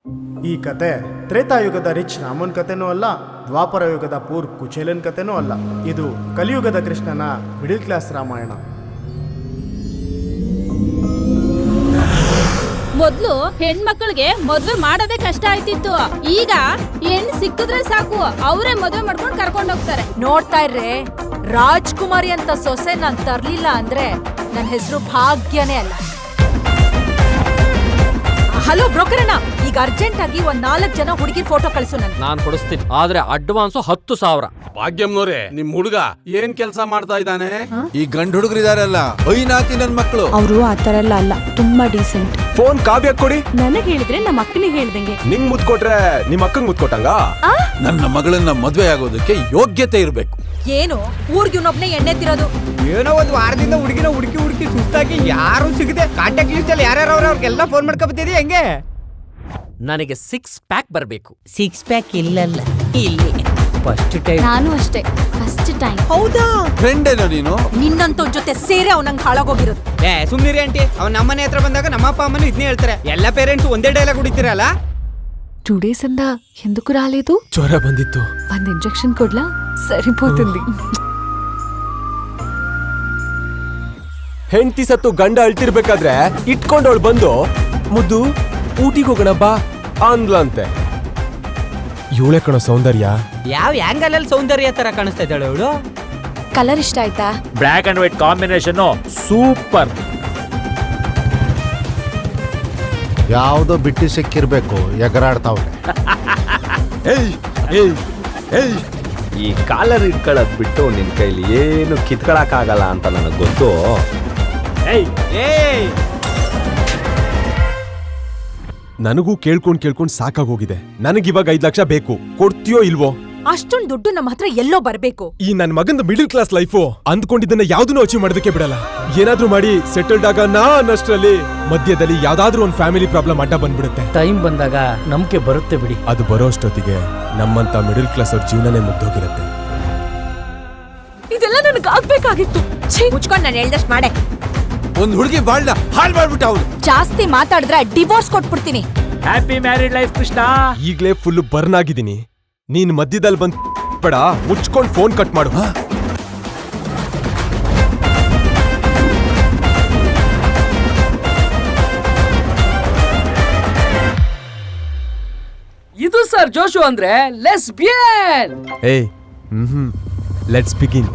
ಈ ಕತೆ ತ್ರೇತಾಯುಗದ ರಿಚ್ ರಾಮನ್ ಕತೆನೂ ಅಲ್ಲ, ದ್ವಾಪರ ಯುಗದ ಪೂರ್ ಕುಚೇಲನ್ ಕತೆನೂ ಅಲ್ಲ. ಇದು ಕಲಿಯುಗದ ಕೃಷ್ಣನ ಮಿಡಿಲ್ ಕ್ಲಾಸ್ ರಾಮಾಯಣ. ಮೊದ್ಲು ಹೆಣ್ಮಕ್ಳಿಗೆ ಮದ್ವೆ ಮಾಡೋದೇ ಕಷ್ಟ ಆಯ್ತಿತ್ತು. ಈಗ ಹೆಣ್ ಸಿಕ್ಕಿದ್ರೆ ಸಾಕು, ಅವರೇ ಮದ್ವೆ ಮಾಡ್ಕೊಂಡು ಕರ್ಕೊಂಡು ಹೋಗ್ತಾರೆ. ನೋಡ್ತಾ ಇರ್ರೆ, ರಾಜ್ಕುಮಾರಿ ಅಂತ ಸೊಸೆ ನಾನ್ ತರ್ಲಿಲ್ಲ ಅಂದ್ರೆ ನನ್ನ ಹೆಸರು ಭಾಗ್ಯನೇ ಅಲ್ಲ. ಹಲೋ ಬ್ರೋಕರಣ್ಣ, ಈಗ ಅರ್ಜೆಂಟ್ ಆಗಿ ಒಂದ್ 4 ಜನ ಹುಡುಗಿರ್ ಫೋಟೋ ಕಳಿಸು ನನ್ಗೆ. ನಾನ್ ಕೊಡಿಸ್ತೀನಿ, ಆದ್ರೆ ಅಡ್ವಾನ್ಸು 10,000. ಭಾಗ್ಯಮ್ನವ್ರೆ, ನಿಮ್ ಹುಡುಗ ಏನ್ ಕೆಲ್ಸ ಮಾಡ್ತಾ ಇದ್ದಾನೆ? ಈ ಗಂಡು ಹುಡುಗರಿದಾರಲ್ಲ, ಐನಾತಿ ನನ್ ಮಕ್ಳು. ಅವರು ಆತರ ಎಲ್ಲ ಅಲ್ಲ, ತುಂಬಾ ಡೀಸೆಂಟ್. ಫೋನ್ ಕಾವ್ಯ ಕೊಡಿ. ನನಗ್ ಹೇಳಿದ್ರೆ ನಮ್ಮ ಅಕ್ಕನಿಗೆ ಹೇಳ್ದಂಗೆ. ನಿಂಗ್ ಮುತ್ ಕೊಟ್ರೆ ನಿಮ್ ಅಕ್ಕಂಗ್ ಮುತ್ ಕೊಟ್ಟಂಗ? ನನ್ನ ಮಗಳನ್ನ ಮದ್ವೆ ಆಗೋದಕ್ಕೆ ಯೋಗ್ಯತೆ ಇರ್ಬೇಕು. ಏನು ಊರ್ಗೆ ಇನ್ನೊಬ್ನೇ ಎಣ್ಣೆ ತಿರೋದು? ಏನೋ ಒಂದ್ ವಾರದಿಂದ ಹುಡುಗಿನ ಹುಡುಕಿ ಸುಸ್ತಾಗಿ ಯಾರು ಸಿಗದೆ ಕಾಂಟ್ಯಾಕ್ಟ್ ಲಿಸ್ಟ್ ಅಲ್ಲಿ ಯಾರ್ಯಾರು ಅವ್ರಿಗೆಲ್ಲ ಫೋನ್ ಮಾಡ್ಕೊಬತ್ತಿದ್ರಿ. ಹೆಂಗೆ ನನಗೆ 6 ಪ್ಯಾಕ್ ಬರ್ಬೇಕು. 6 ಪ್ಯಾಕ್ ಇಲ್ಲಲ್ಲ, ಇಲ್ಲಿ ಫಸ್ಟ್ ಟೈಮ್. ನಾನು ಅಷ್ಟೇ, ಫಸ್ಟ್ ಟೈಮ್. ಹೌದಾ? ಫ್ರೆಂಡ್ ಏನೋ ನೀನು? ನಿನ್ನಂತ ಜೊತೆ ಸೇರಿ ಅವನಂಗ್ ಹಾಳಾಗೋಗಿರೋದು. ಸುಮ್ನಿರಿ ಆಂಟಿ, ಅವ್ನ ನಮ್ಮನೆ ಹತ್ರ ಬಂದಾಗ ನಮ್ಮ ಅಪ್ಪ ಅಮ್ಮನು ಇದನ್ನೇ ಹೇಳ್ತಾರೆ. ಎಲ್ಲ ಪೇರೆಂಟ್ಸ್ ಒಂದೇ ಡೈಲಾಗ್ ಹೊಡಿತೀರಲ್ಲ. 2 days ಇಂದ ఎందుకు రాలేదు? ಜ್ವರ ಬಂದಿತ್ತು. ಒಂದು ಇಂಜೆಕ್ಷನ್ ಕೊಡ್ಲಾ? ಸರಿపోతుంది. ಹೆಂಡತಿ ಸತ್ತು ಗಂಡ ಅಳ್ತಿರ್ಬೇಕಾದ್ರೆ ಇಟ್ಕೊಂಡವಳು ಬಂದು ಮುದ್ದು ಊಟಿಗೆ ಹೋಗೋಣ ಬಾ ಅಂದ್ಲಂತೆ. ಇವಳೆ ಕಣೋ ಸೌಂದರ್ಯ. ಯಾವ ಆಂಗಲ್ ಅಲ್ಲಿ ಸೌಂದರ್ಯ ತರ ಕಾಣಿಸ್ತಾ ಇದ್ದಾಳೆ ಅವಳು. ಕಲರ್ ಇಷ್ಟ ಆಯ್ತಾ? Black and white combination super. ಯಾವುದೋ ಬಿಟ್ಟು ಸಿಕ್ಕಿರ್ಬೇಕು, ಎಗರಾಡ್ತಾವ್ರೆ. ಈ ಕಾಲರ್ ಇಟ್ಕೊಳ್ಳೋದ್ ಬಿಟ್ಟು ನಿನ್ ಕೈಲಿ ಏನು ಕಿತ್ಕೊಳಕ್ಕಾಗಲ್ಲ ಅಂತ ನನಗೆ ಗೊತ್ತು. ನನಗೂ ಕೇಳ್ಕೊಂಡ್ ಸಾಕಾಗೋಗಿದೆ. ನನಗಿವಾಗ 5 ಲಕ್ಷ ಬೇಕು, ಕೊಡ್ತೀಯೋ ಇಲ್ವೋ? ಅಷ್ಟೊಂದು ದುಡ್ಡು ನಮ್ಮ ಹತ್ರ ಎಲ್ಲೋ ಬರ್ಬೇಕು. ಈ ನನ್ ಮಗಂದ ಮಿಡಿಲ್ ಕ್ಲಾಸ್ ಲೈಫು ಅಂದ್ಕೊಂಡಿದ್ದನ್ನ ಯಾವ್ದನ್ನೂ ಅಚೀವ್ ಮಾಡೋದಕ್ಕೆ ಬಿಡಲ್ಲ. ಏನಾದ್ರೂ ಮಾಡಿ ಸೆಟಲ್ಡ್ ಆಗ ಅನ್ನಷ್ಟರಲ್ಲಿ ಮಧ್ಯದಲ್ಲಿ ಯಾವ್ದಾದ್ರೂ ಒಂದ್ ಫ್ಯಾಮಿಲಿ ಪ್ರಾಬ್ಲಮ್ ಅಡ್ಡ ಬಂದ್ಬಿಡುತ್ತೆ. ಟೈಮ್ ಬಂದಾಗ ನಂಬಿಕೆ ಬರುತ್ತೆ ಬಿಡಿ. ಅದು ಬರೋ ಅಷ್ಟೊತ್ತಿಗೆ ನಮ್ಮಂತ ಮಿಡಿಲ್ ಕ್ಲಾಸ್ ಅವ್ರ ಜೀವನನೇ ಮುಗ್ದೋಗಿರುತ್ತೆ. ಇದೆಲ್ಲ ನನಗೆ ಆಗ್ಬೇಕಾಗಿತ್ತು. ಮುಚ್ಕೊಂಡ್ ನಾನು ಹೇಳ್ದಷ್ಟು ಮಾಡೆ. ಒಂದ್ ಹುಡುಗಿ ಬಾಳ್ನ ಹಾಳ್ ಮಾಡ್ಬಿಟ್ಟ ಅವ್ರು. ಜಾಸ್ತಿ ಮಾತಾಡಿದ್ರೆ ಡಿವೋರ್ಸ್ ಕೊಟ್ಬಿಡ್ತೀನಿ. Happy married life Krishna. ಈಗ್ಲೇ ಫುಲ್ ಬರ್ನ್ ಆಗಿದ್ದೀನಿ. ನೀನ್ ಮಧ್ಯದಲ್ಲಿ ಬಂದ್ ಬೇಡ, ಮುಚ್ಕೊಂಡ್ ಫೋನ್ ಕಟ್ ಮಾಡು. ಇದು ಸರ್ ಜೋಶು ಅಂದ್ರೆ ಲೆಸ್ಬಿಯನ್. Let's begin.